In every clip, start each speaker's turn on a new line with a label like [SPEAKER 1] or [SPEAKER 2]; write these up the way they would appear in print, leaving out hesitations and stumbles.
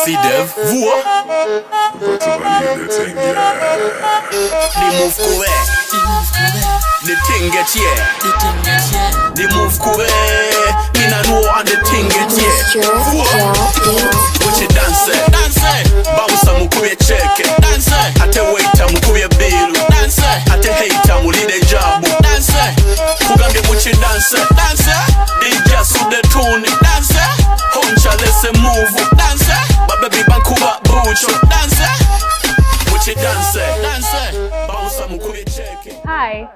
[SPEAKER 1] See Dev, voix.
[SPEAKER 2] Got to validate the thing, yeah.
[SPEAKER 1] The move correct. The thing get here. The move correct. Me nah know how the thing get here. What you dance? Bounce a mukubye check. Ate waiter mukubye bill. Ate hater mulide job. Kugambye what you dance? DJ suit the tune. Huncha let's move. But baby bankuba bucho. What you dance? Bounce a mukubye check.
[SPEAKER 3] Hi,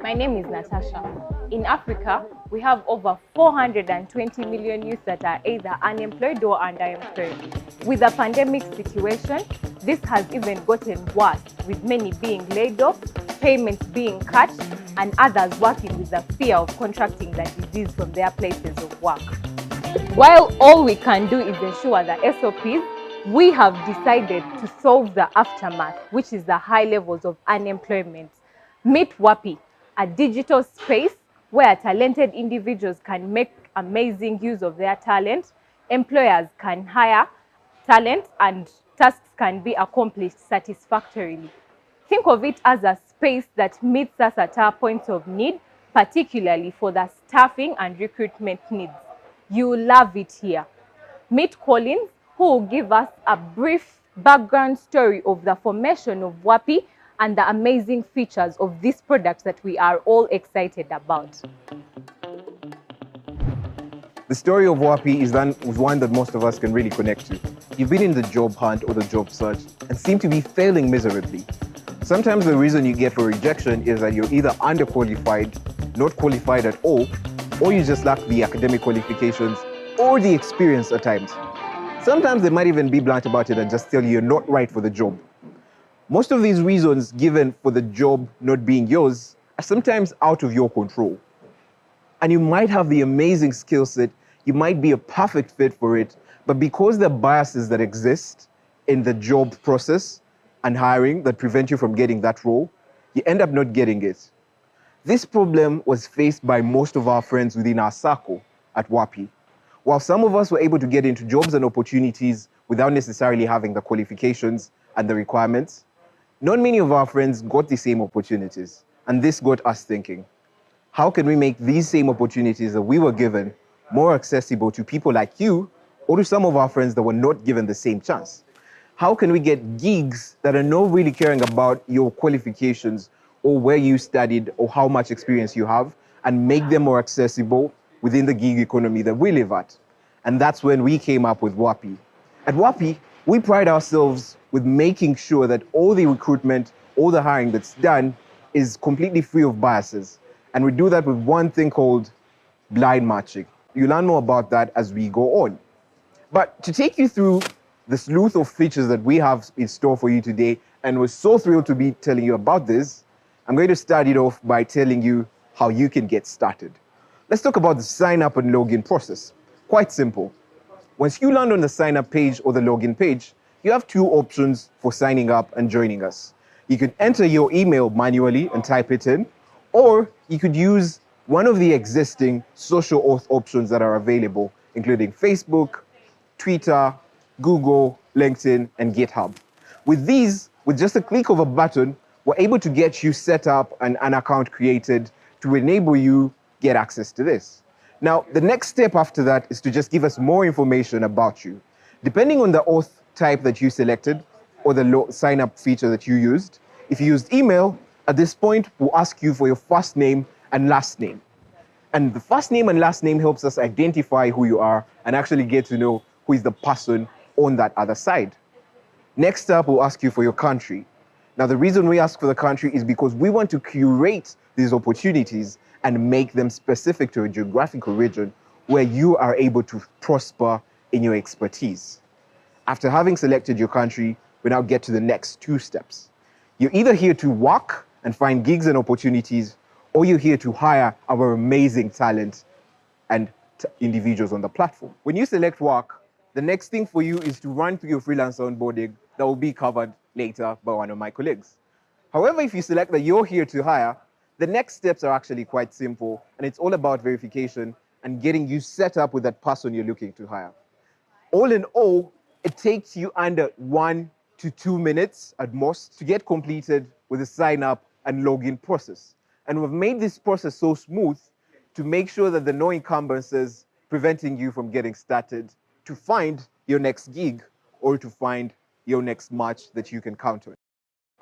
[SPEAKER 3] my name is Natasha. In Africa, we have over 420 million youth that are either unemployed or underemployed. With the pandemic situation, this has even gotten worse, with many being laid off, payments being cut, and others working with the fear of contracting the disease from their places of work. While all we can do is ensure the SOPs, we have decided to solve the aftermath, which is the high levels of unemployment. Meet Waape, a digital space where talented individuals can make amazing use of their talent, employers can hire talent, and tasks can be accomplished satisfactorily. Think of it as a space that meets us at our points of need, particularly for the staffing and recruitment needs. You will love it here. Meet Collins, who will give us a brief background story of the formation of Waape and the amazing features of this product that we are all excited about.
[SPEAKER 4] The story of Waape is one that most of us can really connect to. You've been in the job hunt or the job search and seem to be failing miserably. Sometimes the reason you get for rejection is that you're either underqualified, not qualified at all, or you just lack the academic qualifications or the experience at times. Sometimes they might even be blunt about it and just tell you you're not right for the job. Most of these reasons given for the job not being yours are sometimes out of your control. And you might have the amazing skill set, you might be a perfect fit for it, but because there are biases that exist in the job process and hiring that prevent you from getting that role, you end up not getting it. This problem was faced by most of our friends within our circle at Waape. While some of us were able to get into jobs and opportunities without necessarily having the qualifications and the requirements, not many of our friends got the same opportunities, and this got us thinking, how can we make these same opportunities that we were given more accessible to people like you or to some of our friends that were not given the same chance? How can we get gigs that are not really caring about your qualifications or where you studied or how much experience you have and make them more accessible within the gig economy that we live at? And that's when we came up with Waape. At Waape, we pride ourselves with making sure that all the recruitment, all the hiring that's done is completely free of biases. And we do that with one thing called blind matching. You'll learn more about that as we go on. But to take you through the sleuth of features that we have in store for you today, and we're so thrilled to be telling you about this, I'm going to start it off by telling you how you can get started. Let's talk about the sign up and login process. Quite simple. Once you land on the sign up page or the login page, you have two options for signing up and joining us. You could enter your email manually and type it in, or you could use one of the existing social auth options that are available, including Facebook, Twitter, Google, LinkedIn, and GitHub. With these, with just a click of a button, we're able to get you set up and an account created to enable you get access to this. Now, the next step after that is to just give us more information about you. Depending on the auth type that you selected or the sign up feature that you used, if you used email, at this point, we'll ask you for your first name and last name. And the first name and last name helps us identify who you are and actually get to know who is the person on that other side. Next up, we'll ask you for your country. Now, the reason we ask for the country is because we want to curate these opportunities and make them specific to a geographical region where you are able to prosper in your expertise. After having selected your country, we now get to the next two steps. You're either here to work and find gigs and opportunities, or you're here to hire our amazing talent and individuals on the platform. When you select work, the next thing for you is to run through your freelancer onboarding that will be covered later by one of my colleagues. However, if you select that you're here to hire, the next steps are actually quite simple, and it's all about verification and getting you set up with that person you're looking to hire. All in all, it takes you under 1 to 2 minutes at most to get completed with the sign up and login process. And we've made this process so smooth to make sure that there are no encumbrances preventing you from getting started to find your next gig or to find your next match that you can count on.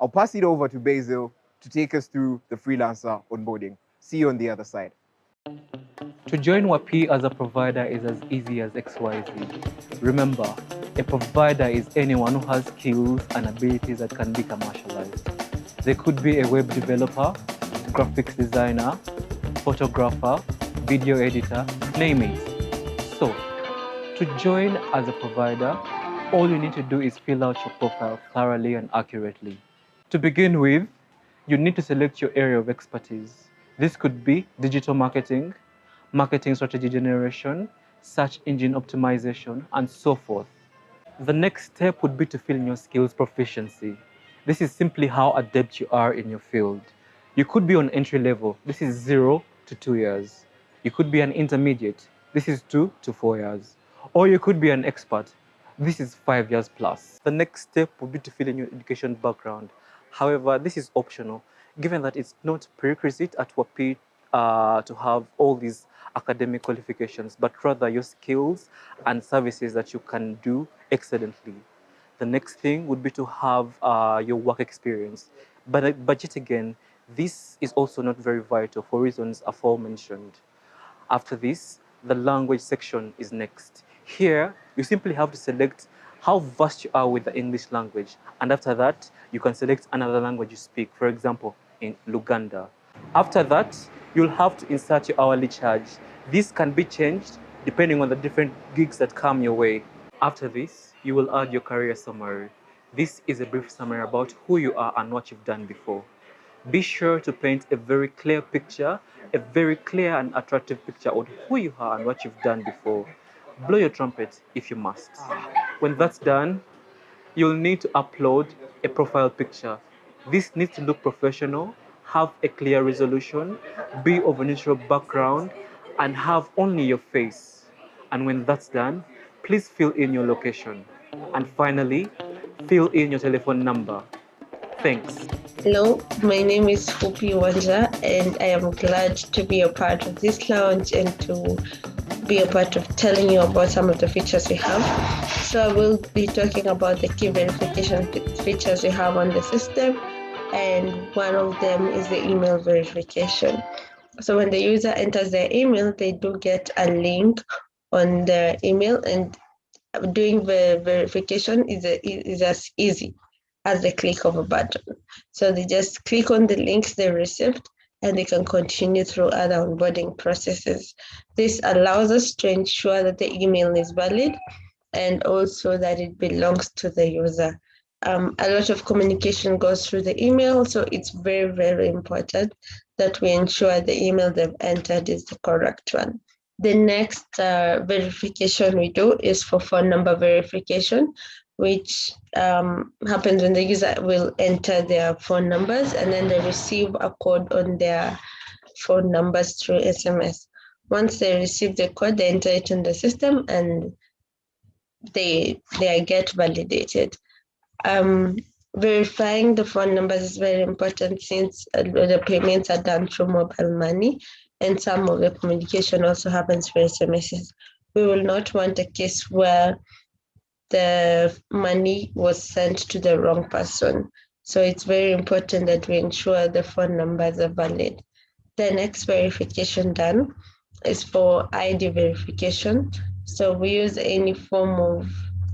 [SPEAKER 4] I'll pass it over to Basil to take us through the freelancer onboarding. See you on the other side.
[SPEAKER 5] To join Waape as a provider is as easy as XYZ. Remember, a provider is anyone who has skills and abilities that can be commercialized. They could be a web developer, graphics designer, photographer, video editor, name it. So, to join as a provider, all you need to do is fill out your profile thoroughly and accurately. To begin with, you need to select your area of expertise. This could be digital marketing, marketing strategy generation, search engine optimization, and so forth. The next step would be to fill in your skills proficiency. This is simply how adept you are in your field. You could be on entry level. This is 0 to 2 years. You could be an intermediate. This is 2 to 4 years. Or you could be an expert. This is 5 years plus. The next step would be to fill in your education background. However, this is optional, given that it's not prerequisite at Waape to have all these academic qualifications, but rather your skills and services that you can do excellently. The next thing would be to have your work experience. But yet again, this is also not very vital for reasons aforementioned. After this, the language section is next. Here, you simply have to select how vast you are with the English language. And after that, you can select another language you speak, for example, in Luganda. After that, you'll have to insert your hourly charge. This can be changed depending on the different gigs that come your way. After this, you will add your career summary. This is a brief summary about who you are and what you've done before. Be sure to paint a very clear picture, a very clear and attractive picture of who you are and what you've done before. Blow your trumpet if you must. When that's done, you'll need to upload a profile picture. This needs to look professional, have a clear resolution, be of a neutral background, and have only your face. And when that's done, please fill in your location. And finally, fill in your telephone number. Thanks.
[SPEAKER 6] Hello, my name is Fupi Wanja, and I am glad to be a part of this lounge and to be a part of telling you about some of the features we have. So I will be talking about the key verification features we have on the system, and one of them is the email verification. So when the user enters their email, they do get a link on their email, and doing the verification is as easy as the click of a button. So they just click on the links they received and they can continue through other onboarding processes. This allows us to ensure that the email is valid and also that it belongs to the user. A lot of communication goes through the email, so it's very, very important that we ensure the email they've entered is the correct one. The next verification we do is for phone number verification, which happens when the user will enter their phone numbers and then they receive a code on their phone numbers through SMS. Once they receive the code, they enter it in the system and they get validated. Verifying the phone numbers is very important since the payments are done through mobile money and some of the communication also happens through SMSs. We will not want a case where the money was sent to the wrong person. So it's very important that we ensure the phone numbers are valid. The next verification done is for ID verification. So we use any form of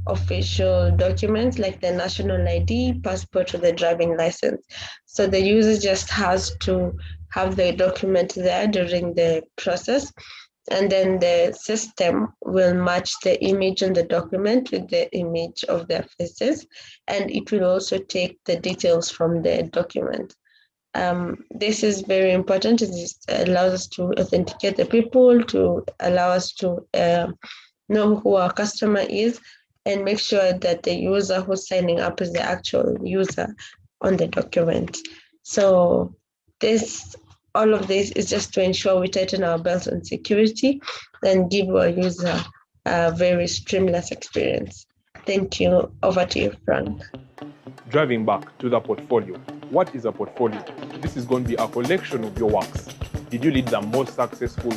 [SPEAKER 6] official documents like the national ID, passport, or the driving license. So the user just has to have the document there during the process, and then the system will match the image on the document with the image of their faces, and it will also take the details from the document. This is very important. It allows us to authenticate the people, to allow us to know who our customer is, and make sure that the user who's signing up is the actual user on the document. So all of this is just to ensure we tighten our belt on security and give our user a very streamless experience. Thank you. Over to you, Frank.
[SPEAKER 7] Driving back to the portfolio. What is a portfolio? This is going to be a collection of your works. Did you lead the most successful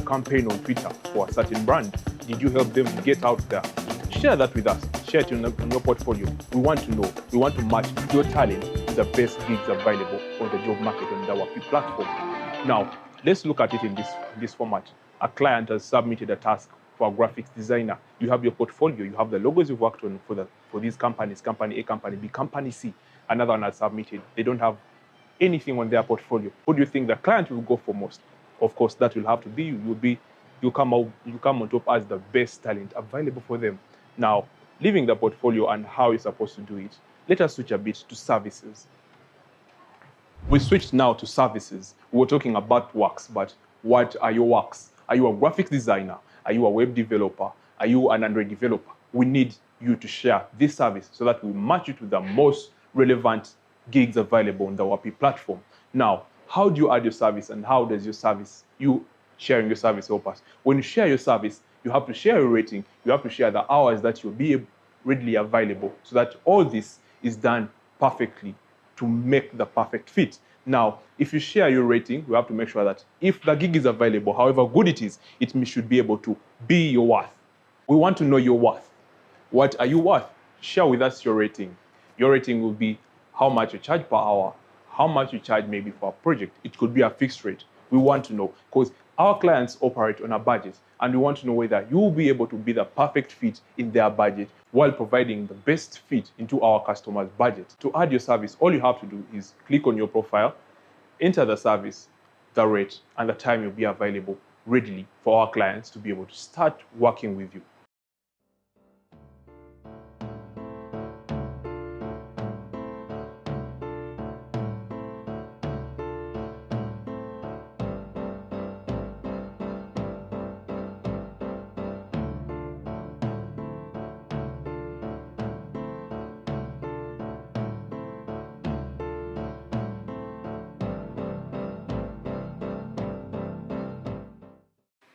[SPEAKER 7] campaign on Twitter for a certain brand? Did you help them get out there? Share that with us. Share it on your portfolio. We want to know. We want to match your talent with the best gigs available on the job market on the Waape platform. Now, let's look at it in this format. A client has submitted a task for a graphics designer. You have your portfolio. You have the logos you've worked on for these companies, company A, company B, company C. Another one has submitted. They don't have anything on their portfolio. Who do you think the client will go for most? Of course, that will have to be you. You come on top as the best talent available for them. Now, leaving the portfolio and how you're supposed to do it, let us switch a bit to services. We switched now to services. We were talking about works, but what are your works? Are you a graphics designer? Are you a web developer? Are you an Android developer? We need you to share this service so that we match you to the most relevant gigs available on the Waape platform. Now, how do you add your service and how does you sharing your service help us? When you share your service, you have to share your rating, you have to share the hours that you'll be readily available so that all this is done perfectly to make the perfect fit. Now, if you share your rating, you have to make sure that if the gig is available, however good it is, it should be able to be your worth. We want to know your worth. What are you worth? Share with us your rating. Your rating will be how much you charge per hour, how much you charge maybe for a project. It could be a fixed rate. We want to know because our clients operate on a budget and we want to know whether you will be able to be the perfect fit in their budget while providing the best fit into our customers' budget. To add your service, all you have to do is click on your profile, enter the service, the rate, and the time you'll be available readily for our clients to be able to start working with you.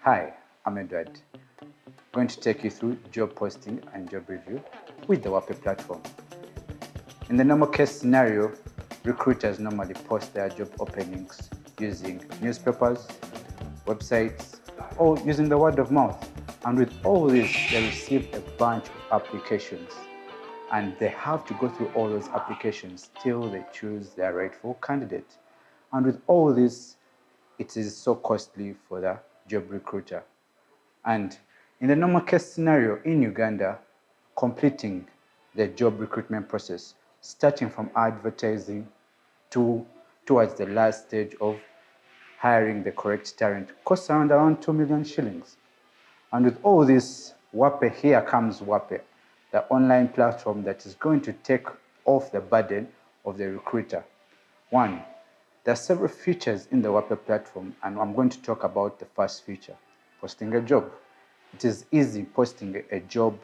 [SPEAKER 8] Hi, I'm Edward. I'm going to take you through job posting and job review with the Waape platform. In the normal case scenario, recruiters normally post their job openings using newspapers, websites, or using the word of mouth. And with all this, they receive a bunch of applications. And they have to go through all those applications till they choose their rightful candidate. And with all this, it is so costly for the job recruiter. And in the normal case scenario in Uganda, completing the job recruitment process, starting from advertising towards the last stage of hiring the correct talent, costs around 2 million shillings. And with all this, Waape, here comes Waape, the online platform that is going to take off the burden of the recruiter. One, there are several features in the Waape platform, and I'm going to talk about the first feature, posting a job. It is easy posting a job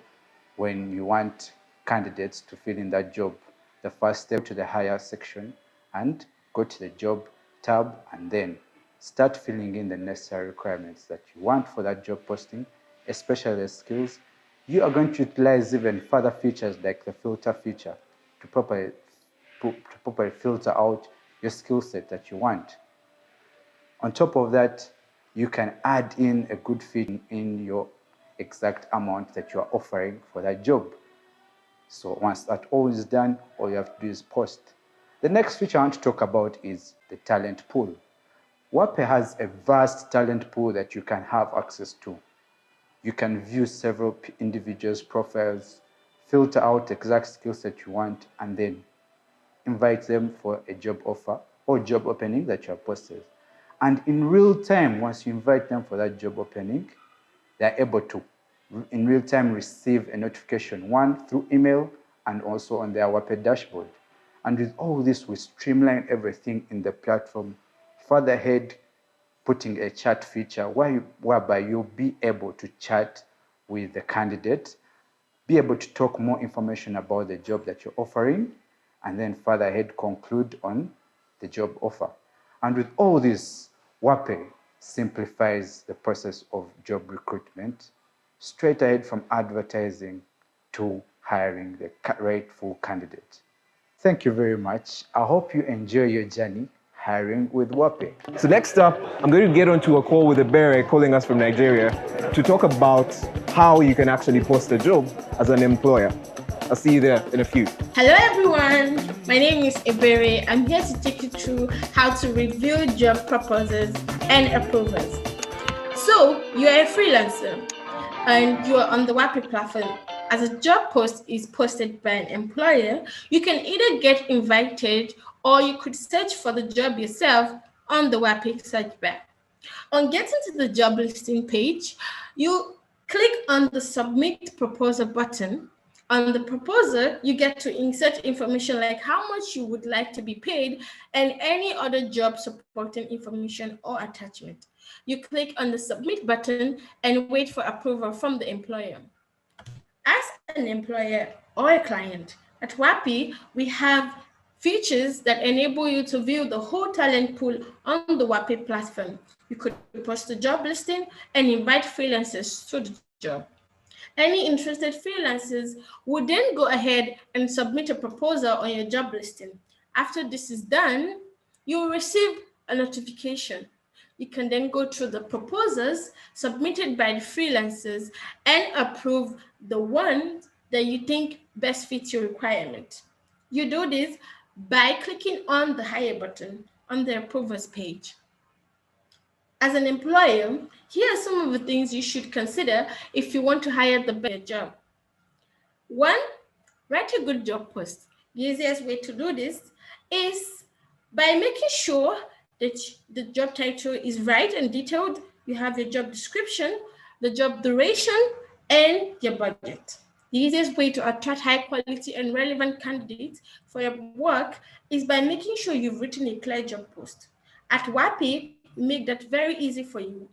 [SPEAKER 8] when you want candidates to fill in that job. The first step to the hire section and go to the job tab and then start filling in the necessary requirements that you want for that job posting, especially the skills. You are going to utilize even further features like the filter feature to properly filter out your skill set that you want. On top of that, you can add in a good fit in your exact amount that you are offering for that job. So once that all is done, all you have to do is post. The next feature I want to talk about is the talent pool. Waape has a vast talent pool that you can have access to. You can view several individuals' profiles, filter out the exact skills that you want, and then invite them for a job offer or job opening that you have posted. And in real time, once you invite them for that job opening, they're able to, in real time, receive a notification, one through email and also on their Waape dashboard. And with all this, we streamline everything in the platform, further ahead, putting a chat feature whereby you'll be able to chat with the candidate, be able to talk more information about the job that you're offering, and then further ahead conclude on the job offer. And with all this, Waape simplifies the process of job recruitment straight ahead from advertising to hiring the rightful candidate. Thank you very much. I hope you enjoy your journey hiring with Waape.
[SPEAKER 4] So next up, I'm going to get onto a call with Ebere calling us from Nigeria to talk about how you can actually post a job as an employer. I'll see you there in a few.
[SPEAKER 9] Hello everyone, my name is Ebere. I'm here to take you through how to review job proposals and approvals. So, you are a freelancer and you are on the Waape platform. As a job post is posted by an employer, you can either get invited or you could search for the job yourself on the Waape search bar. On getting to the job listing page, you click on the Submit Proposal button. On the proposal, you get to insert information like how much you would like to be paid and any other job supporting information or attachment. You click on the Submit button and wait for approval from the employer. As an employer or a client, at Waape, we have features that enable you to view the whole talent pool on the Waape platform. You could post a job listing and invite freelancers to the job. Any interested freelancers would then go ahead and submit a proposal on your job listing. After this is done, you will receive a notification. You can then go through the proposals submitted by the freelancers and approve the one that you think best fits your requirement. You do this by clicking on the Hire button on the Approvals page. As an employer, here are some of the things you should consider if you want to hire the best job. 1, write a good job post. The easiest way to do this is by making sure that the job title is right and detailed. You have your job description, the job duration, and your budget. The easiest way to attract high quality and relevant candidates for your work is by making sure you've written a clear job post. At Waape, we make that very easy for you.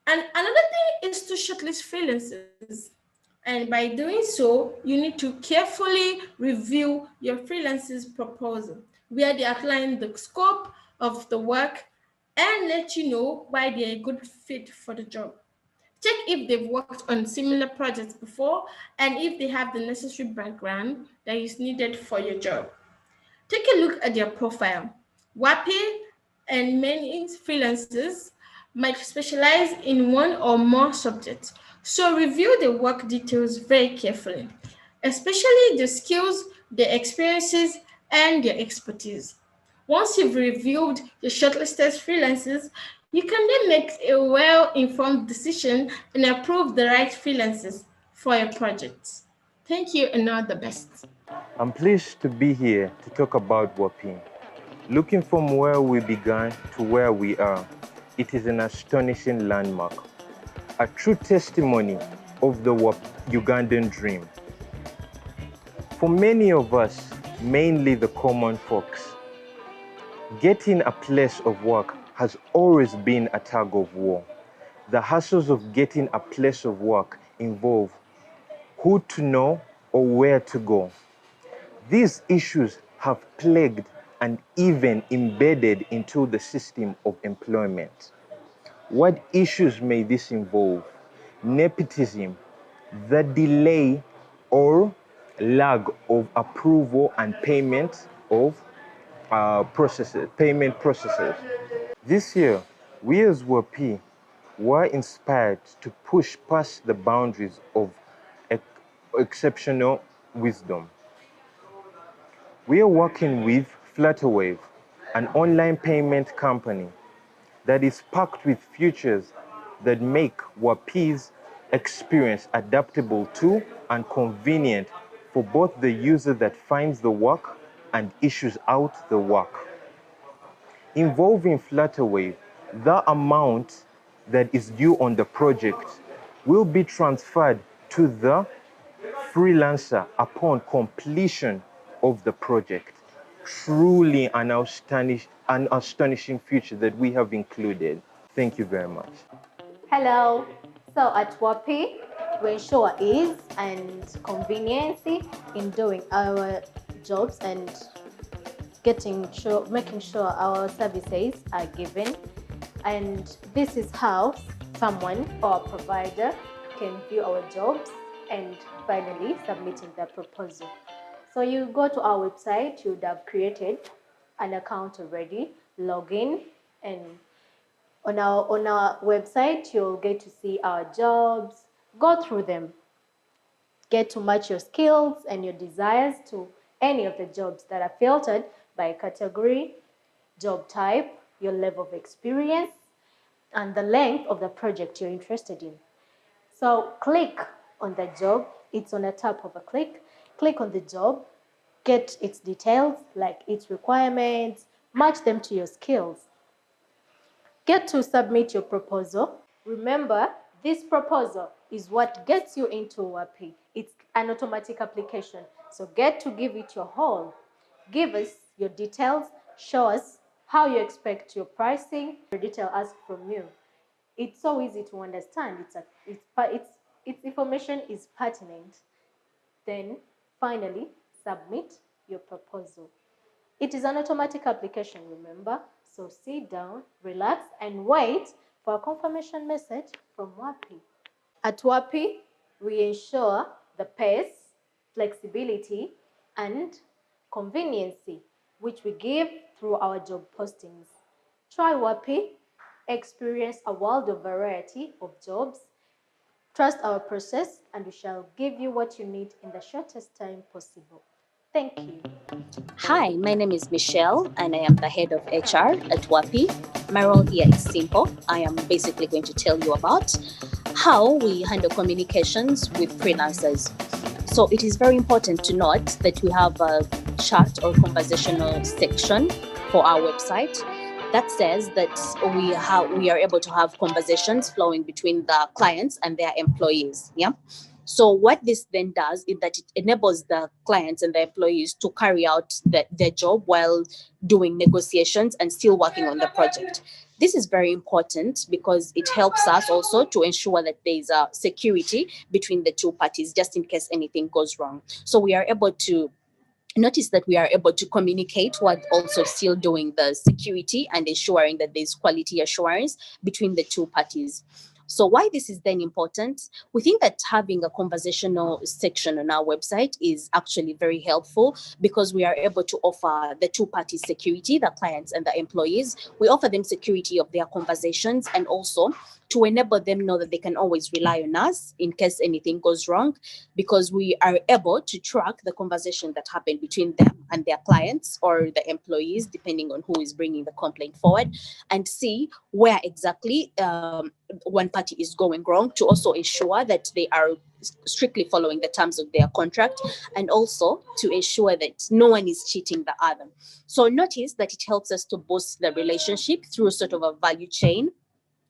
[SPEAKER 9] And another thing is to shortlist freelancers. And by doing so, you need to carefully review your freelancer's proposal, where they outline the scope of the work and let you know why they're a good fit for the job. Check if they've worked on similar projects before and if they have the necessary background that is needed for your job. Take a look at their profile. Waape and many freelancers might specialize in one or more subjects, so review the work details very carefully, especially the skills, the experiences, and their expertise. Once you've reviewed your shortlisted freelancers, you can then make a well-informed decision and approve the right freelancers for your projects. Thank you and all the best.
[SPEAKER 10] I'm pleased to be here to talk about Waape. Looking from where we began to where we are, it is an astonishing landmark, a true testimony of the Ugandan dream. For many of us, mainly the common folks, getting a place of work has always been a tug of war. The hassles of getting a place of work involve who to know or where to go. These issues have plagued and even embedded into the system of employment. What issues may this involve? Nepotism, the delay or lag of approval and payment of payment processes. This year, we as Waape were inspired to push past the boundaries of exceptional wisdom. We are working with Flutterwave, an online payment company that is packed with features that make Waape's experience adaptable to and convenient for both the user that finds the work and issues out the work. Involving Flutterwave, the amount that is due on the project will be transferred to the freelancer upon completion of the project. Truly an astonishing feature that we have included. Thank you very much.
[SPEAKER 3] Hello. So at Waape, we ensure ease and convenience in doing our jobs and making sure our services are given. And this is how someone or a provider can view our jobs, and finally submitting the proposal. So you go to our website, you would have created an account already, log in, and on our website, you'll get to see our jobs, go through them, get to match your skills and your desires to any of the jobs that are filtered by category, job type, your level of experience, and the length of the project you're interested in. So click on the job, it's on a tap of a click. Click on the job, get its details like its requirements, match them to your skills. Get to submit your proposal. Remember, this proposal is what gets you into Waape. It's an automatic application. So get to give it your all. Give us your details, show us how you expect your pricing, the detail asked from you. It's so easy to understand. Its information is pertinent. Then finally submit your proposal. It is an automatic application, remember? So sit down, relax, and wait for a confirmation message from Waape. At Waape, we ensure the pace, flexibility, and conveniency, which we give through our job postings. Try Waape, experience a world of variety of jobs. Trust our process, and we shall give you what you need in the shortest time possible. Thank you.
[SPEAKER 11] Hi, my name is Michelle, and I am the head of HR at Waape. My role here is simple. I am basically going to tell you about how we handle communications with freelancers. So it is very important to note that we have a chat or conversational section for our website that says that we are able to have conversations flowing between the clients and their employees. Yeah. So what this then does is that it enables the clients and the employees to carry out their job while doing negotiations and still working on the project. This is very important because it helps us also to ensure that there is a security between the two parties, just in case anything goes wrong. So we are able to notice that we are able to communicate while also still doing the security and ensuring that there's quality assurance between the two parties. So why this is then important? We think that having a conversational section on our website is actually very helpful because we are able to offer the two parties security, the clients and the employees. We offer them security of their conversations and also to enable them know that they can always rely on us in case anything goes wrong, because we are able to track the conversation that happened between them and their clients or the employees, depending on who is bringing the complaint forward, and see where exactly one party is going wrong, to also ensure that they are strictly following the terms of their contract, and also to ensure that no one is cheating the other. So notice that it helps us to boost the relationship through sort of a value chain,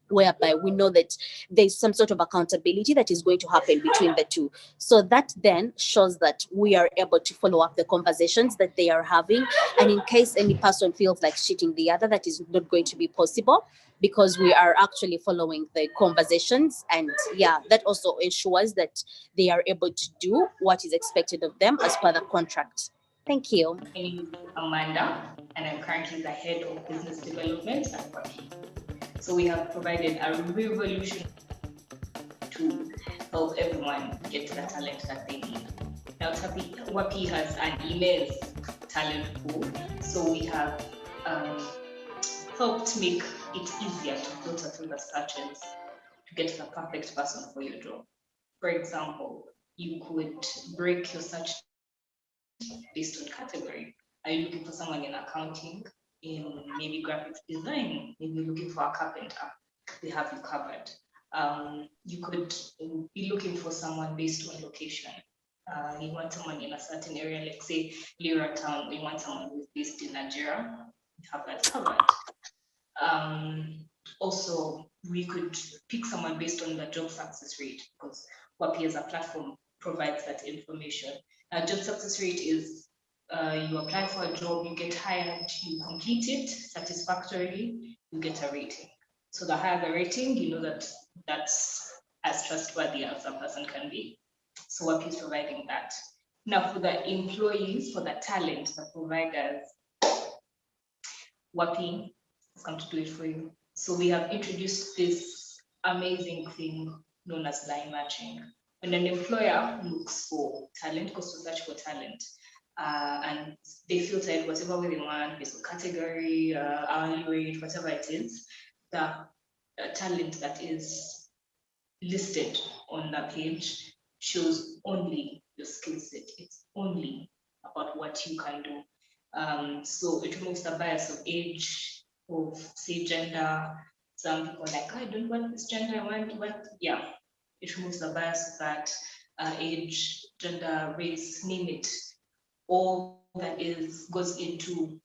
[SPEAKER 11] whereby we know that there's some sort of accountability that is going to happen between the two. So that then shows that we are able to follow up the conversations that they are having. And in case any person feels like cheating the other, that is not going to be possible because we are actually following the conversations. And yeah, that also ensures that they are able to do what is expected of them as per the contract. Thank you.
[SPEAKER 12] My name is Amanda, and I'm currently the head of business development at Waape. So we have provided a revolution to help everyone get the talent that they need. Now, Waape has an immense talent pool, so we have helped make it easier to filter through the searches to get the perfect person for your job. For example, you could break your search based on category. Are you looking for someone in accounting, in maybe graphics design, maybe looking for a carpenter? They have you covered. You could be looking for someone based on location. You want someone in a certain area, like say Lira Town, you want someone who's based in Nigeria, you have that covered. Also, we could pick someone based on the job success rate, because Waape as a platform provides that information. Job success rate is you apply for a job, you get hired, you complete it satisfactorily, you get a rating. So the higher the rating, you know that that's as trustworthy as a person can be. So Waape is providing that. Now for the employees, for the talent, the providers, Waape is going to do it for you. So we have introduced this amazing thing known as line matching. When an employer looks for talent, goes to search for talent, and they filter it whatever way they want, based on category, hourly rate, whatever it is, the talent that is listed on that page shows only your skill set. It's only about what you can do. So it removes the bias of age, of say gender. Some people are like, I don't want this gender, I want, yeah. It removes the bias of that age, gender, race, name it. All that goes into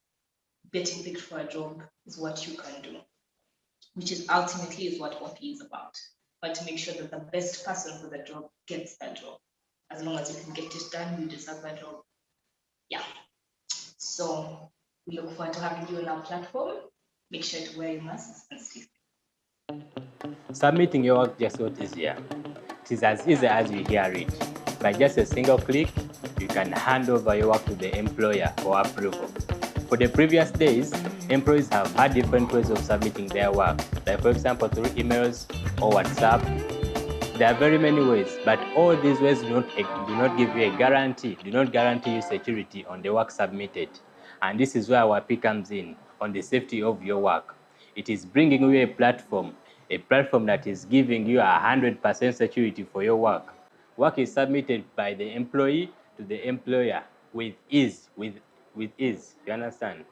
[SPEAKER 12] getting picked for a job is what you can do, which is ultimately is what Waape is about. But to make sure that the best person for the job gets that job. As long as you can get it done, you deserve that job. Yeah. So we look forward to having you on our platform. Make sure to wear your masks and stay safe.
[SPEAKER 13] Submitting your work just got easier. It is as easy as you hear it. By just a single click, you can hand over your work to the employer for approval. For the previous days, employees have had different ways of submitting their work, like for example through emails or WhatsApp. There are very many ways, but all these ways do not give you a guarantee, do not guarantee you security on the work submitted. And this is where Waape comes in, on the safety of your work. It is bringing you a platform that is giving you 100% security for your work. Work is submitted by the employee to the employer with ease, with ease, you understand?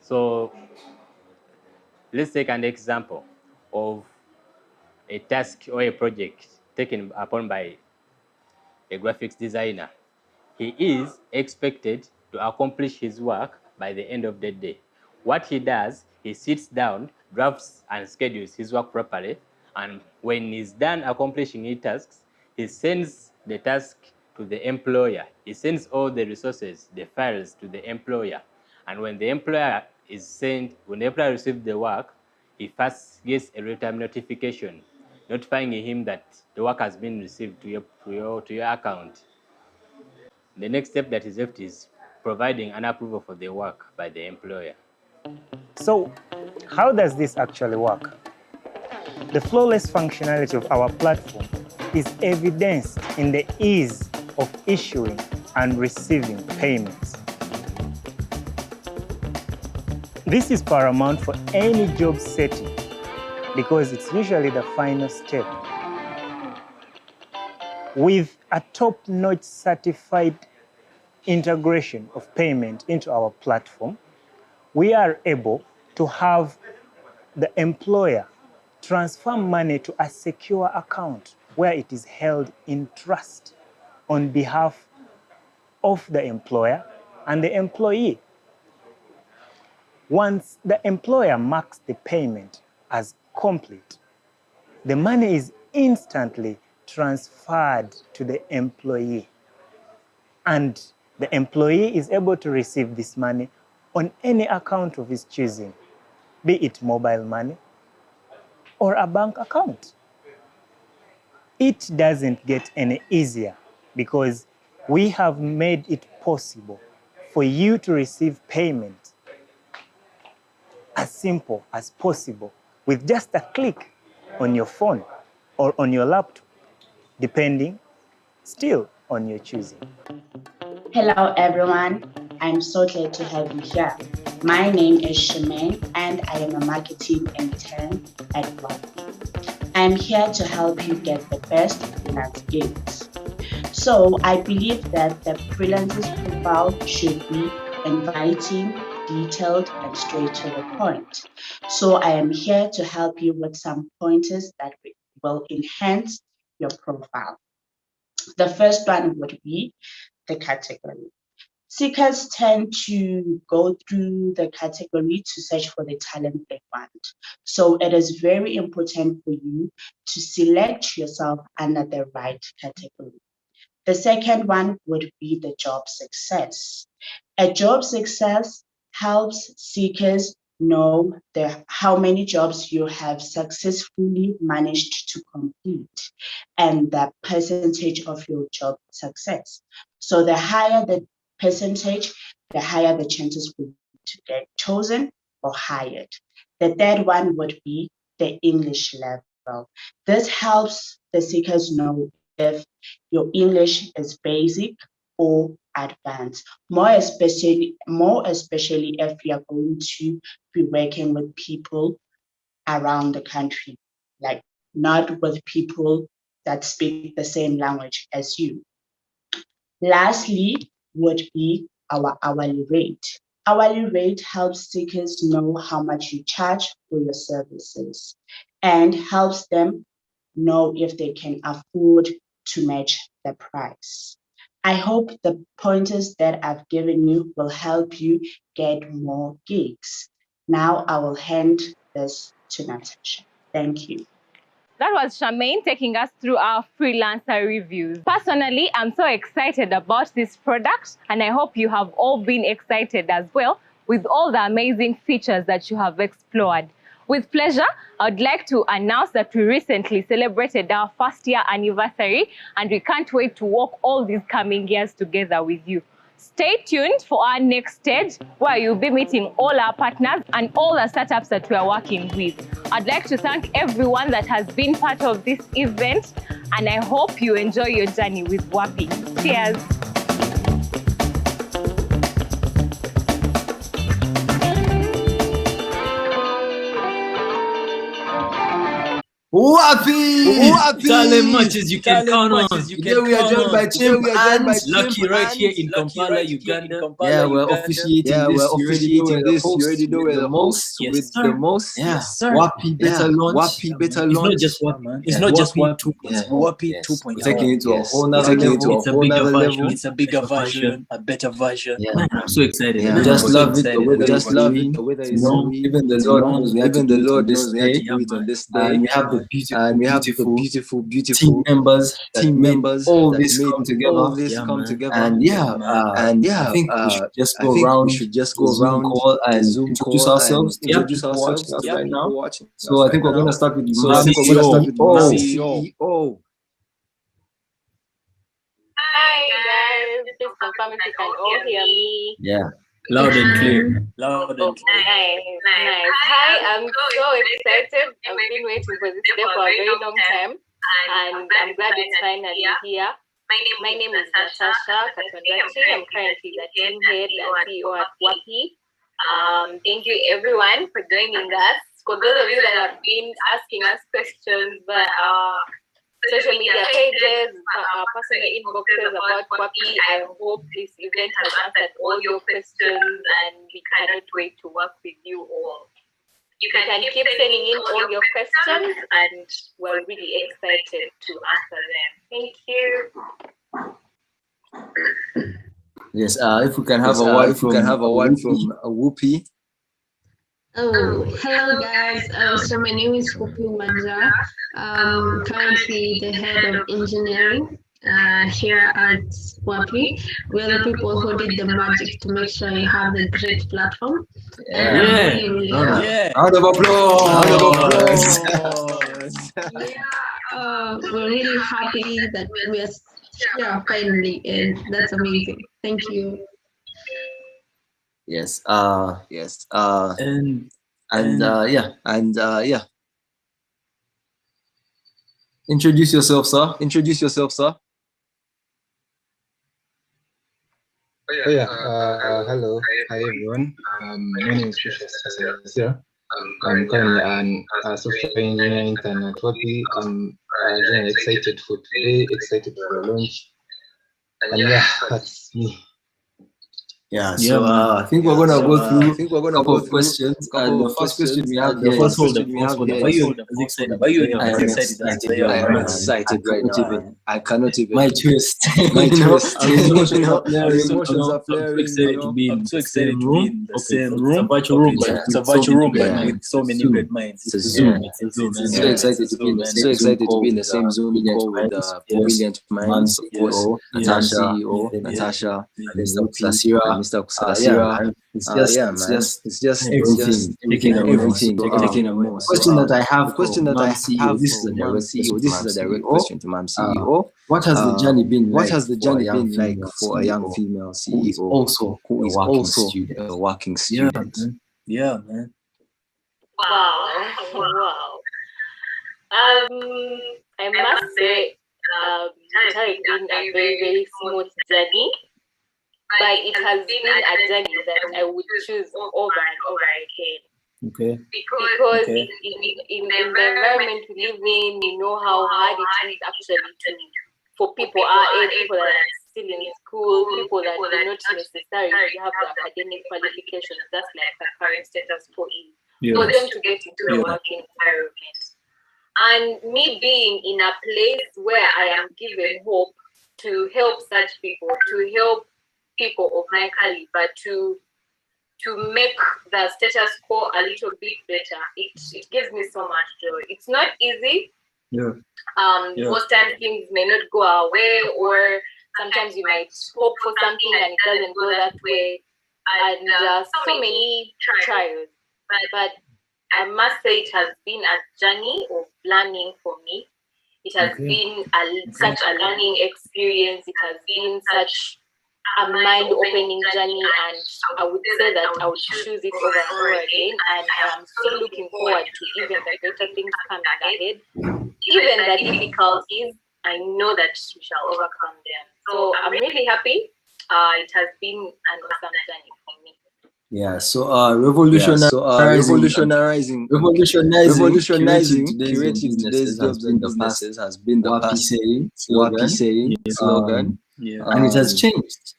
[SPEAKER 13] So let's take an example of a task or a project taken upon by a graphics designer. He is expected to accomplish his work by the end of the day. What he does, he sits down, drafts and schedules his work properly, and when he's done accomplishing his tasks, he sends the task to the employer. He sends all the resources, the files to the employer. And when the employer receives the work, he first gets a real-time notification notifying him that the work has been received to your account. The next step that is left is providing an approval for the work by the employer.
[SPEAKER 14] So, how does this actually work? The flawless functionality of our platform is evidenced in the ease of issuing and receiving payments. This is paramount for any job setting because it's usually the final step. With a top-notch certified integration of payment into our platform, we are able to have the employer transfer money to a secure account where it is held in trust on behalf of the employer and the employee. Once the employer marks the payment as complete, the money is instantly transferred to the employee, and the employee is able to receive this money on any account of his choosing, be it mobile money or a bank account. It doesn't get any easier because we have made it possible for you to receive payment as simple as possible with just a click on your phone or on your laptop, depending still on your choosing.
[SPEAKER 15] Hello everyone, I'm so glad to have you here. My name is Shemaine and I am a marketing intern at Waape. I'm here to help you get the best freelance gigs. So I believe that the freelancer's profile should be inviting, detailed, and straight to the point. So I am here to help you with some pointers that will enhance your profile. The first one would be the category. Seekers tend to go through the category to search for the talent they want. So it is very important for you to select yourself under the right category. The second one would be the job success. A job success helps seekers know how many jobs you have successfully managed to complete and the percentage of your job success. So the higher the percentage, the higher the chances for you to get chosen or hired. The third one would be the English level. well. This helps the seekers know if your English is basic or advanced, more especially if you are going to be working with people around the country, like not with people that speak the same language as you. Lastly, would be our hourly rate. Hourly rate helps seekers know how much you charge for your services and helps them know if they can afford to match the price. I hope the pointers that I've given you will help you get more gigs. Now I will hand this to Natasha. Thank you.
[SPEAKER 3] That was Charmaine taking us through our freelancer reviews. Personally, I'm so excited about this product, and I hope you have all been excited as well with all the amazing features that you have explored. With pleasure, I'd like to announce that we recently celebrated our first year anniversary, and we can't wait to walk all these coming years together with you. Stay tuned for our next stage, where you'll be meeting all our partners and all the startups that we are working with. I'd like to thank everyone that has been part of this event, and I hope you enjoy your journey with Waape. Cheers.
[SPEAKER 16] Waape! Talent matches you can count on. Today we are joined by Chimp and Lucky right here in Kampala, Uganda. Yeah, we're officiating this. You already know we're the host with the most. Yes, sir. Waape better launch. Waape better launch. It's not just Waape, man. It's not just Waape 2.0. Waape 2.0. We're taking it to a whole nother level. It's a bigger version. It's a bigger version. A better version. Yeah, I'm so excited. We just love it. We just love it. The weather is even the Lord knows. Even the Lord knows we have to do it on this day. And we have the beautiful team members, all this come together, and I think we should just go around and introduce ourselves. Introduce ourselves right now. So I think we're gonna start with the CEO.
[SPEAKER 3] Hi guys, this is confirm if you can all hear me.
[SPEAKER 16] Yeah. Loud and clear. Loud and clear.
[SPEAKER 3] Nice. Hi, I'm so excited. I've been waiting for this day for a very long time, and I'm glad it's finally here. My name is Natasha Katwandachi. I'm currently the team head and CEO at Waape. Thank you everyone for joining us. For those of you that have been asking us questions by our social media pages, our personal inboxes about Waape, I hope this event has answered all your questions, and we cannot wait to work with you all. You can keep sending in all your questions, and we're really excited to answer them. Thank you.
[SPEAKER 16] Yes, if we can have a word from Waape.
[SPEAKER 6] Oh, hello guys. So my name is Hopi Wanja. Currently the head of engineering here at Waape. We're the people who did the magic to make sure you have a great platform.
[SPEAKER 16] Round of applause.
[SPEAKER 6] We're really happy that we are here finally, and that's amazing. Thank you.
[SPEAKER 16] Yes. Introduce yourself, sir.
[SPEAKER 17] Hello. Hi, everyone. My name is Precious here. I'm currently a software engineer intern at Waape. I'm really excited for today, excited for the launch. And that's me.
[SPEAKER 16] Yeah, so I think we're gonna go through a couple of questions. And the first question we have here is, I'm excited right now. I cannot even. My twist. Emotions are flaring. I'm so excited to be in the same room. It's a virtual room, but with so many great minds. It's a Zoom. So excited to be in the same Zoom call with brilliant minds, of course. Natasha, Mr. Kusasira. It's just everything. Taking a moment. Question that I have for Mam CEO. This is a direct question to Mam CEO. What has the journey been like for a young female CEO who is also a working student? Yeah, man.
[SPEAKER 3] Wow. I must say, it has been a very, very smooth journey, but it has been a journey that I would choose over and over again.
[SPEAKER 16] Okay.
[SPEAKER 3] Because in the environment we live in, you know how hard it is actually for people our age, people that are still in school, people that do not necessarily have the academic qualifications. That's like the current status quo is for them to get into the working environment. And me being in a place where I am given hope to help such people, to help people of my caliber, to make the status quo a little bit better, it gives me so much joy. It's not easy. Most times things may not go our way, or sometimes you might hope for something and it doesn't go that way, and so many trials. But I must say it has been a journey of learning for me. It has been such a learning experience. It has been such a mind-opening journey, and I would say that I would choose it over and over again. And I am so looking forward to even the better things coming ahead. Even the difficulties, I know that we shall overcome them. So I'm really happy. It has been an awesome journey for me.
[SPEAKER 16] Yeah, so revolutionizing curating today's jobs and businesses has been the past saying, slogan, and it has changed.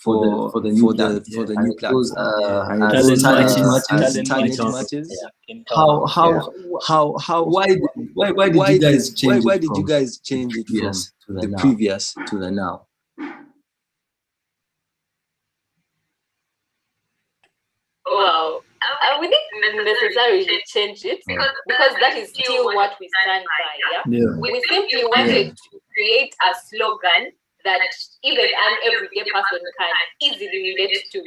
[SPEAKER 16] For the new platform. Talent matches. How? Why did you guys change it from the previous to the now?
[SPEAKER 3] Wow, I wouldn't necessarily change it because that is still what we stand by. Yeah? We simply wanted to create a slogan that even an everyday person can easily relate to.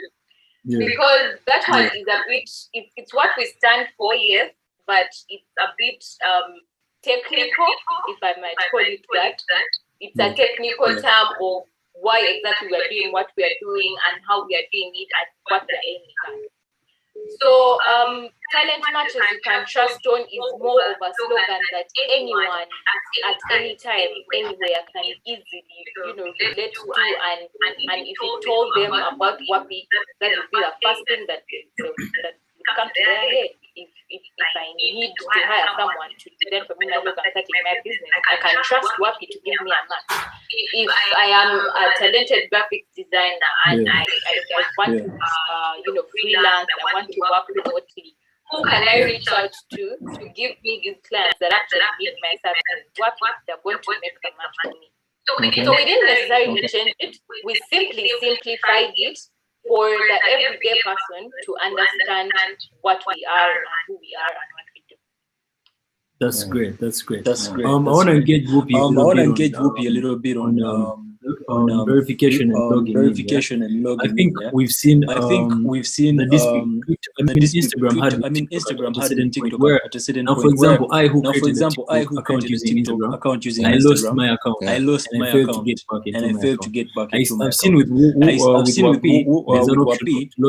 [SPEAKER 3] Because that one is a bit, it's what we stand for, yes, but it's a bit technical, if I might call it that. It's a technical term of why exactly we are doing what we are doing and how we are doing it and what we are aiming at. So talent matches you can trust on is more of a slogan that anyone at any time, anywhere can easily, relate to, and if you told them about Waape, that would be the first thing that would come to their head. If I need to hire someone to design for me my logo and starting my business, I can trust Waape to give me a match. If I am a talented graphic designer and I want to freelance, I want to work remotely, who can I reach out to give me these clients that actually need my services? Waape, they're going to make the match for me. So we didn't necessarily change it. We simply simplified it for the everyday person to understand what we are and who we are and what we do.
[SPEAKER 16] That's great. I want to engage Waape a little bit on verification and logging. I think we've seen the Instagram had a TikTok at a certain point. For example, I who created a account using Instagram, I lost my account. And I failed to get back into my account. I've seen with Waape,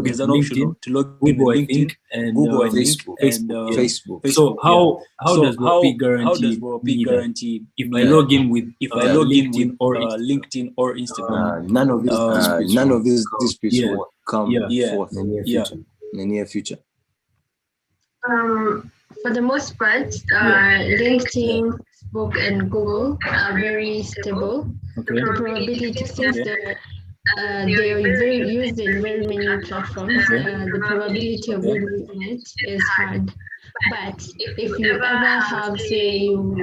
[SPEAKER 16] there's an option to log in with LinkedIn and Facebook. So how does Waape guarantee if I log in with LinkedIn or Instagram, none of these disputes will come forth in the near future?
[SPEAKER 6] For the most part, LinkedIn, Facebook, and Google are very stable. The probability, since they are used in very many platforms, the probability of losing it is hard. But if you ever have, say, you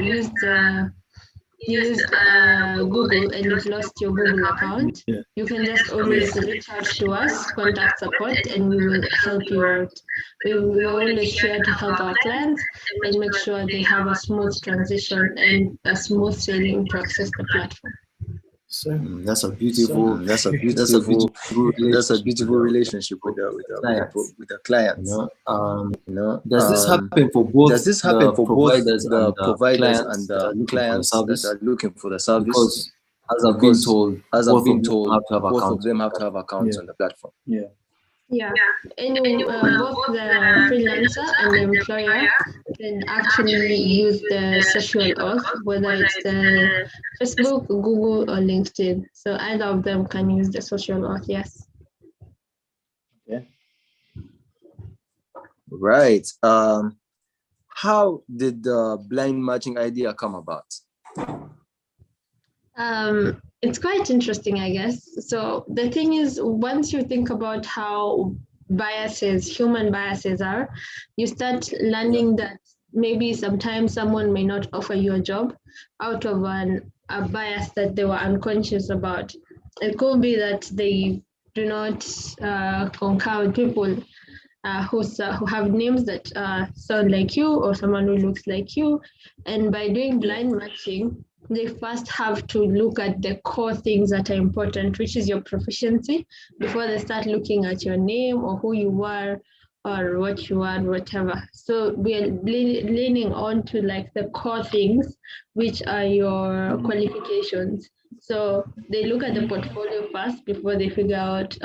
[SPEAKER 6] used Google and you've lost your Google account, you can just always reach out to us, contact support, and we will help you out. We will always here to help our clients and make sure they have a smooth transition and a smooth sailing to access the platform.
[SPEAKER 16] That's a beautiful relationship with the clients. Does this happen for both the providers and the clients that are looking for the service? Because as I've been told, both of them have to have accounts on the platform.
[SPEAKER 6] Yeah, both the freelancer and the employer can actually use the social auth, whether it's the Facebook, Google, or LinkedIn. So either of them can use the social auth, yes.
[SPEAKER 18] Okay. Right. How did the blind matching idea come about?
[SPEAKER 6] It's quite interesting, I guess. So the thing is, once you think about how human biases are, you start learning that maybe sometimes someone may not offer you a job out of a bias that they were unconscious about. It could be that they do not concur with people who have names that sound like you or someone who looks like you. And by doing blind matching, they first have to look at the core things that are important, which is your proficiency, before they start looking at your name or who you are or what you are, whatever. So we are leaning on to like the core things, which are your qualifications. So they look at the portfolio first before they figure out,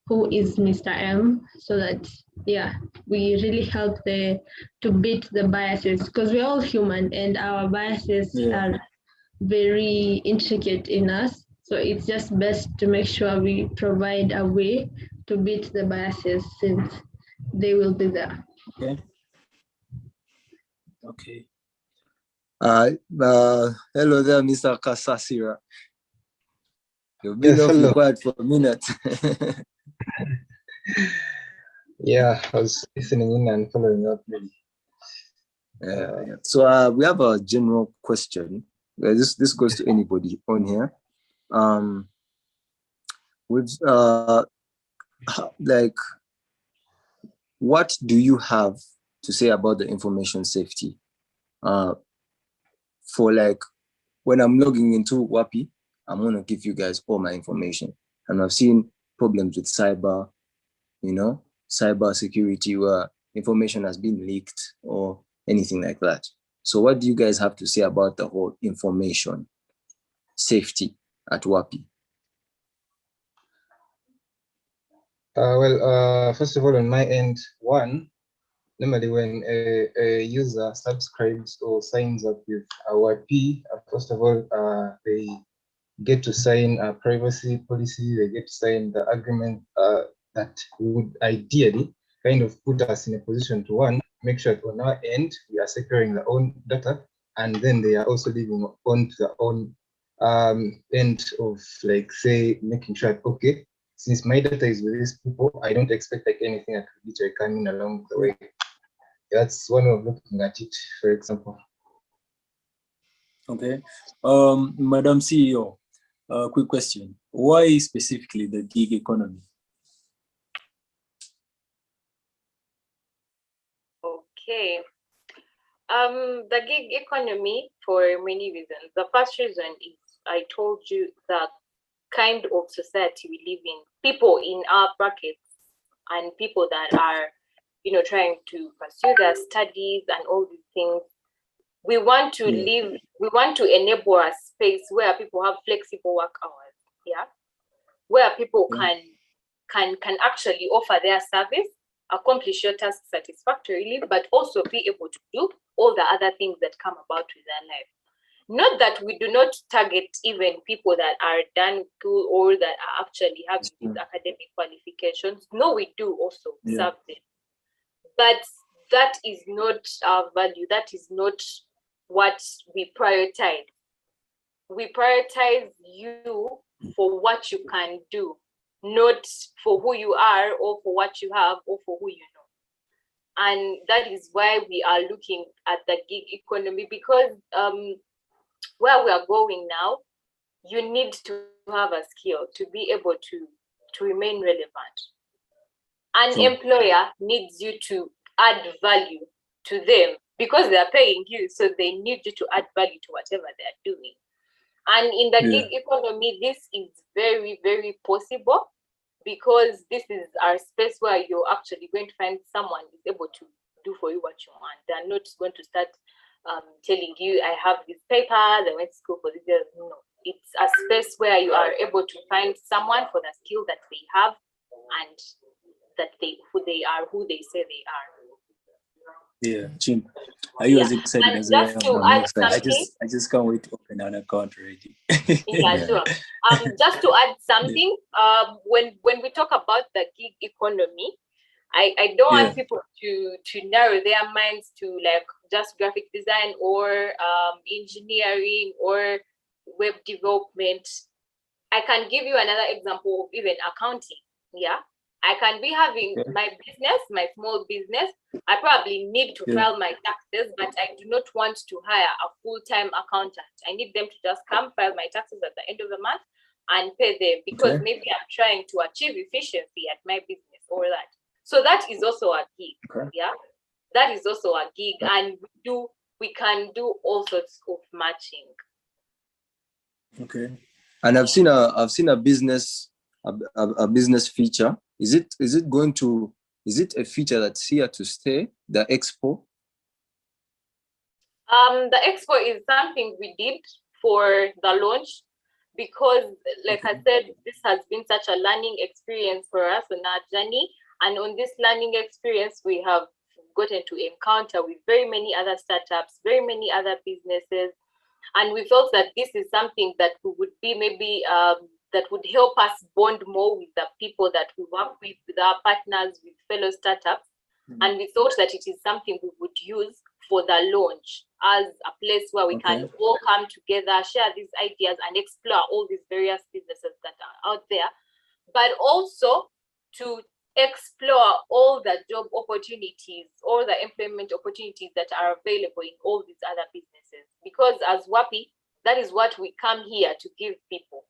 [SPEAKER 6] who is Mr. M, so that we really help to beat the biases, because we're all human and our biases are very intricate in us. So it's just best to make sure we provide a way to beat the biases, since they will be there.
[SPEAKER 18] Okay.
[SPEAKER 16] Okay.
[SPEAKER 18] Hello there, Mr. Kasasira. You've been awfully quiet for a minute.
[SPEAKER 17] Yeah, I was listening in and following up.
[SPEAKER 18] So we have a general question. This goes to anybody on here. Like, what do you have to say about the information safety? For like, when I'm logging into Waape, I'm gonna give you guys all my information. And I've seen problems with cyber security where information has been leaked or anything like that. So what do you guys have to say about the whole information safety at Waape?
[SPEAKER 17] First of all, on my end, normally when a user subscribes or signs up with our Waape, first of all, they get to sign a privacy policy, they get to sign the agreement that would ideally kind of put us in a position to make sure that on our end, we are securing their own data, and then they are also living on to their own end of, like, say, making sure that, okay, since my data is with these people, I don't expect like anything that could be coming along the way. That's one way of looking at it, for example.
[SPEAKER 16] Okay. Madam CEO, quick question. Why specifically the gig economy?
[SPEAKER 3] Okay. The gig economy, for many reasons. The first reason is, I told you, the kind of society we live in. People in our brackets and people that are, trying to pursue their studies and all these things. We want to live, we want to enable a space where people have flexible work hours, where people can actually offer their service, accomplish your task satisfactorily, but also be able to do all the other things that come about with their life. Not that we do not target even people that are done school or that are actually having these academic qualifications. No, we do also serve them. But that is not our value. That is not what we prioritize. We prioritize you for what you can do, not for who you are or for what you have or for who you know. And that is why we are looking at the gig economy, because where we are going now, you need to have a skill to be able to remain relevant. An employer needs you to add value to them because they are paying you, so they need you to add value to whatever they are doing. And in the gig economy, this is very, very possible, because this is our space where you're actually going to find someone who's able to do for you what you want. They're not going to start telling you, I have this paper, I went to school for this. No, it's a space where you are able to find someone for the skill that they have, and
[SPEAKER 11] that who they say they are.
[SPEAKER 16] Yeah, Jim, are you as excited
[SPEAKER 11] And
[SPEAKER 16] as I
[SPEAKER 11] just
[SPEAKER 16] am?
[SPEAKER 11] to add something,
[SPEAKER 16] I just can't wait to open an account already.
[SPEAKER 11] yeah, sure. Just to add something, when we talk about the gig economy, I don't want people to narrow their minds to like just graphic design or engineering or web development. I can give you another example of even accounting. Yeah. I can be having my business, my small business. I probably need to file my taxes, but I do not want to hire a full-time accountant. I need them to just come file my taxes at the end of the month and pay them because maybe I'm trying to achieve efficiency at my business or that. So that is also a gig. Yeah. That is also a gig. And we can do all sorts of matching.
[SPEAKER 16] Okay.
[SPEAKER 18] And I've seen a business feature. Is it a feature that's here to stay? The expo.
[SPEAKER 11] The expo is something we did for the launch because, like I said, this has been such a learning experience for us on our journey. And on this learning experience, we have gotten to encounter with very many other startups, very many other businesses. And we felt that this is something that we would be maybe that would help us bond more with the people that we work with our partners, with fellow startups. And we thought that it is something we would use for the launch as a place where we can all come together, share these ideas and explore all these various businesses that are out there, but also to explore all the job opportunities, all the employment opportunities that are available in all these other businesses. Because as Waape, that is what we come here to give people.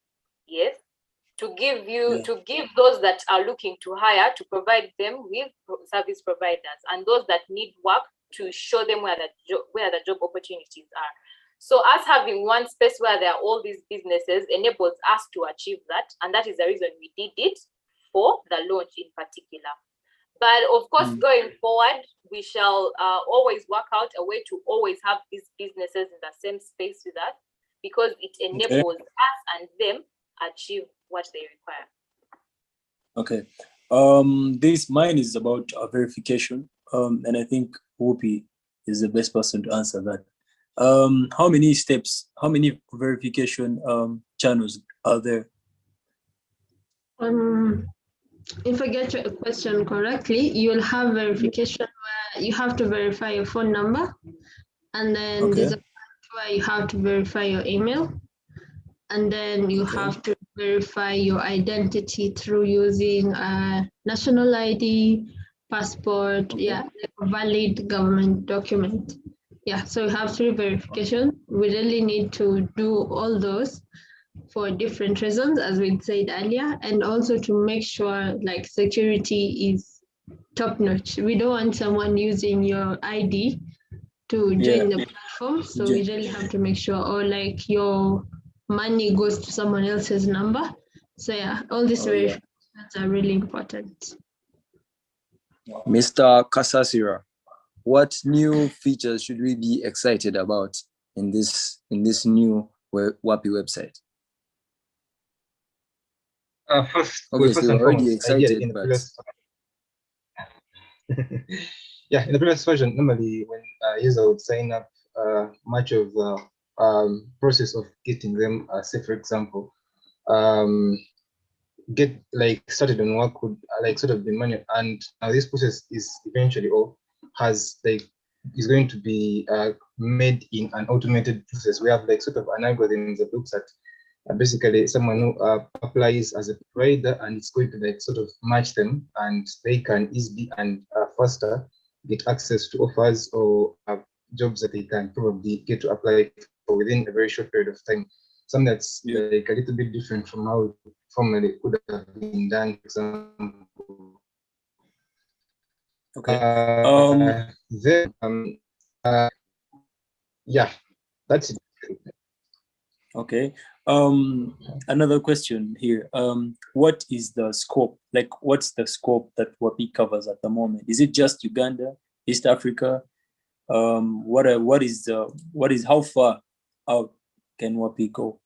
[SPEAKER 11] Yes, to give those that are looking to hire, to provide them with service providers, and those that need work to show them where the job opportunities are. So us having one space where there are all these businesses enables us to achieve that, and that is the reason we did it for the launch in particular. But of course, going forward, we shall always work out a way to always have these businesses in the same space with us, because it enables us and them achieve what they require.
[SPEAKER 16] Okay. Mine is about verification, and I think Waape is the best person to answer that. How many steps, how many verification channels are there?
[SPEAKER 6] If I get your question correctly, you will have verification where you have to verify your phone number, and then there's a part where you have to verify your email, and then you have to verify your identity through using a national ID, passport, like a valid government document. Yeah, so you have 3 verifications. We really need to do all those for different reasons, as we said earlier, and also to make sure like security is top notch. We don't want someone using your ID to join the platform, so we really have to make sure, or like your money goes to someone else's number. So yeah, all these verifications are really important.
[SPEAKER 18] Mr. Kasasira, what new features should we be excited about in this new Waape website?
[SPEAKER 17] First
[SPEAKER 18] Obviously,
[SPEAKER 17] and
[SPEAKER 18] we're already
[SPEAKER 17] foremost,
[SPEAKER 18] excited,
[SPEAKER 17] in the
[SPEAKER 18] but
[SPEAKER 17] previous in the previous version, normally when a user would sign up, much of the process of getting them, say for example, get like started on work would like sort of be manual, and now this process is eventually is going to be made in an automated process. We have like sort of an algorithm that looks at basically someone who applies as a provider, and it's going to like sort of match them, and they can easily and faster get access to offers or jobs that they can probably get to apply for within a very short period of time. Something that's like a little bit different from how formerly it could have been done, for example. Yeah, that's it.
[SPEAKER 16] Okay. Another question here. What is the scope? Like, what's the scope that Waape covers at the moment? Is it just Uganda, East Africa? What is how far out can Waape go?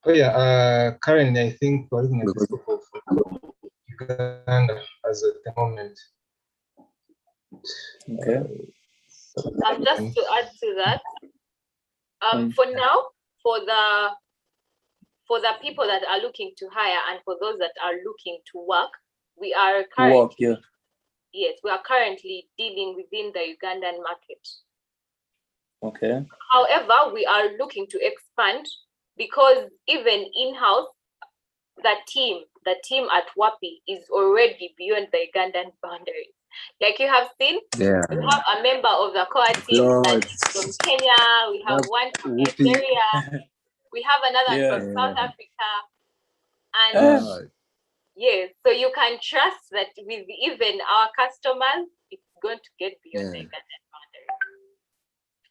[SPEAKER 17] Oh yeah. Currently, I think we're looking at the scope of Uganda as at the moment.
[SPEAKER 16] Okay.
[SPEAKER 3] Just to add to that, for now, for the people that are looking to hire and for those that are looking to work, we are currently we are currently dealing within the Ugandan market.
[SPEAKER 16] Okay.
[SPEAKER 3] However, we are looking to expand because even in-house, the team at Waape is already beyond the Ugandan boundaries. Like you have seen, we have a member of the core team that is from Kenya. We have one from Nigeria. We have another from South Africa. And yes, so you can trust that with even our customers, it's going to get beyond the Ugandan boundaries.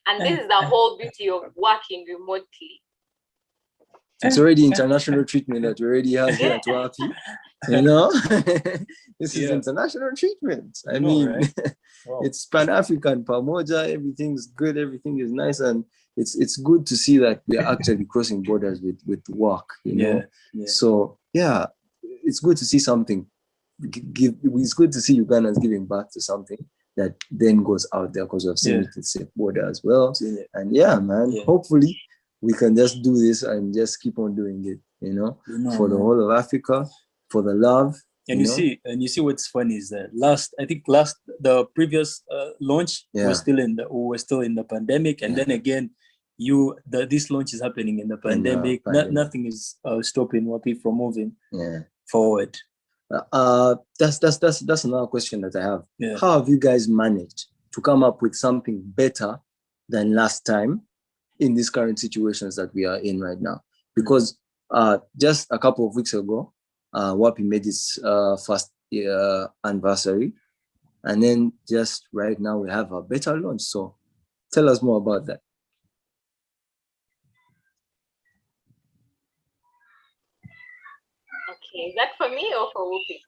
[SPEAKER 3] And this is the whole beauty of working remotely.
[SPEAKER 18] It's already international treatment that we already have here at Waape. You know, this is international treatment. I mean, right? It's Pan-African, Pamoja, everything's good, everything is nice. And it's good to see that we are actually crossing borders with work, you know? So, yeah, it's good to see something. It's good to see Ugandans giving back to something that then goes out there because we've seen it with safe border as well. And yeah, man, hopefully we can just do this and just keep on doing it, you know, for the whole of Africa, for the love.
[SPEAKER 16] And you see what's funny is that the previous launch was still in the pandemic, and then again this launch is happening in the pandemic. Nothing is stopping Waape from moving forward.
[SPEAKER 18] That's another question that I have. How have you guys managed to come up with something better than last time in these current situations that we are in right now? Because just a couple of weeks ago, Waape made its first anniversary, and then just right now we have a better launch. So tell us more about that.
[SPEAKER 3] Okay, is that for me or for Waape?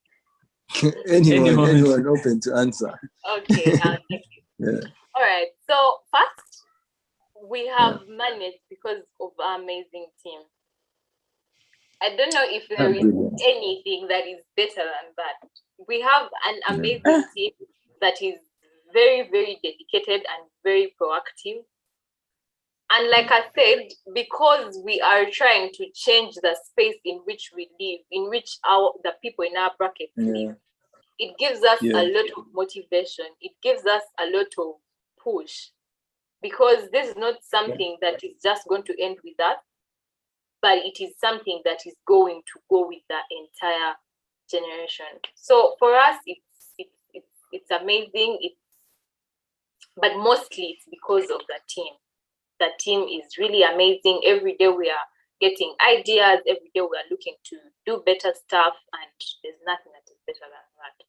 [SPEAKER 18] anyone open to answer.
[SPEAKER 3] Okay, thank you. All right, so first, we have managed because of our amazing team. I don't know if there is anything that is better than that. We have an amazing team that is very, very dedicated and very proactive. And like I said, because we are trying to change the space in which we live, in which the people in our brackets live, it gives us a lot of motivation. It gives us a lot of push. Because this is not something that is just going to end with us, but it is something that is going to go with the entire generation. So for us, it's amazing. But mostly it's because of the team. The team is really amazing. Every day we are getting ideas. Every day we are looking to do better stuff, and there's nothing that is better than that.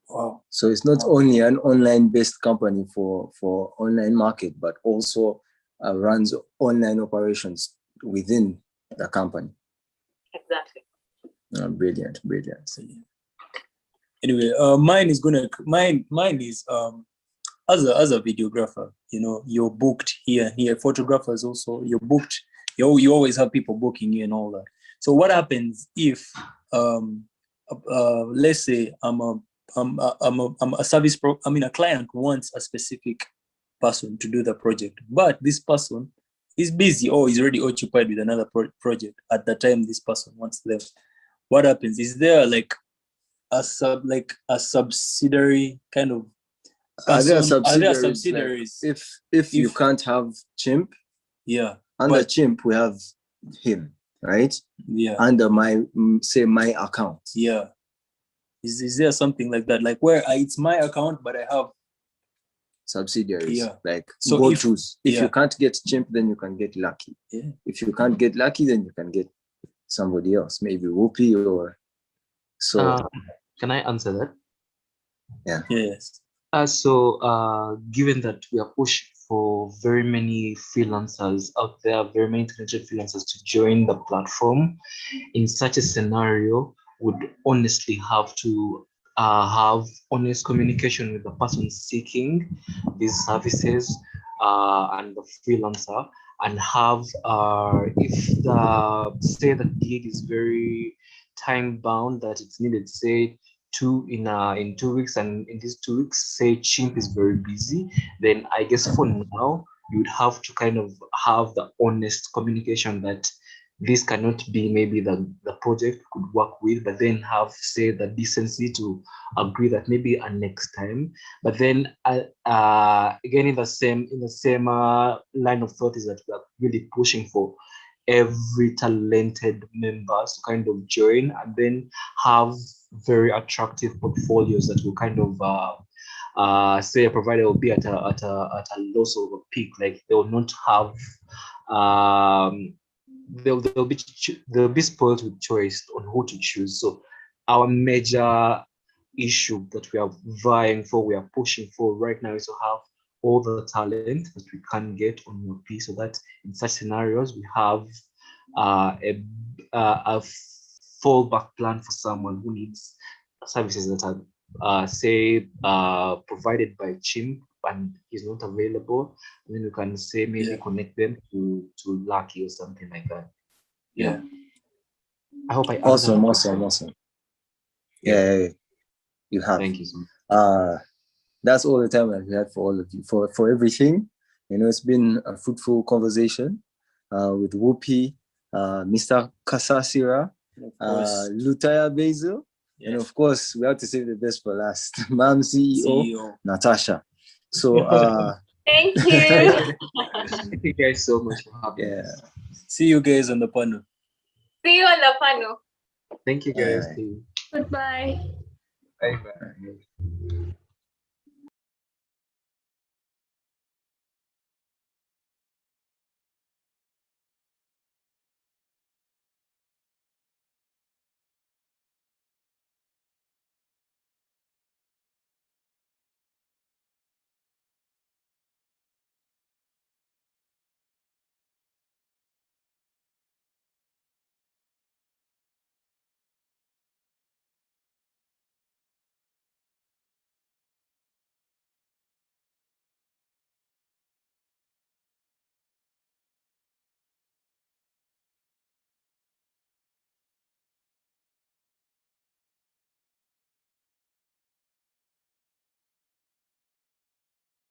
[SPEAKER 18] Wow. So it's not only an online-based company for online market, but also runs online operations within the company.
[SPEAKER 3] Exactly.
[SPEAKER 18] Brilliant.
[SPEAKER 16] Anyway, mine is as a videographer, you know, you're booked here and here. Photographers also, you're booked. You always have people booking you and all that. So what happens if let's say I'm a service a client wants a specific person to do the project, but this person is busy or is already occupied with another project at the time this person wants them. What happens? Is there like a subsidiary kind of person? Are there subsidiaries?
[SPEAKER 18] Like if you can't have Chimp, under Chimp we have him, right? Under my account.
[SPEAKER 16] Is there something like that, like where it's my account but I have
[SPEAKER 18] subsidiaries? Like so go-tos. If you can't get Chimp, then you can get Lucky. If you can't get Lucky, then you can get somebody else, maybe Waape or so.
[SPEAKER 19] Can I answer that?
[SPEAKER 16] Yes.
[SPEAKER 19] So given that we are pushing for very many freelancers out there, very many talented freelancers to join the platform, in such a scenario, would honestly have to have honest communication with the person seeking these services and the freelancer, and have if the gig is very time bound that it's needed, say in 2 weeks, and in these 2 weeks, say Chimp is very busy, then I guess for now you would have to kind of have the honest communication that this cannot be maybe the project could work with, but then have, say, the decency to agree that maybe a next time. But then again, in the same line of thought is that we are really pushing for every talented members to kind of join and then have very attractive portfolios that will kind of say a provider will be at a loss of a peak. Like they will not have they'll be spoiled with choice on who to choose. So our major issue that we are vying for, we are pushing for right now, is to have all the talent that we can get on your piece, so that in such scenarios we have a fallback plan for someone who needs services that are say provided by Chimp and is not available. And then you can say maybe connect them to Lucky or something like that. Yeah. I hope I answered.
[SPEAKER 18] Awesome. Yeah, you have.
[SPEAKER 19] Thank you so much.
[SPEAKER 18] That's all the time that we had for all of you, for everything. You know, it's been a fruitful conversation with Waape, Mr. Kasasira, Lutaya Basil, and of course, we have to save the best for last, Ma'am CEO, Natasha. So,
[SPEAKER 9] thank you.
[SPEAKER 19] Thank you guys so much for having us.
[SPEAKER 16] See you guys on the panel.
[SPEAKER 3] See you on the panel.
[SPEAKER 19] Thank you guys.
[SPEAKER 9] Goodbye.
[SPEAKER 19] Bye.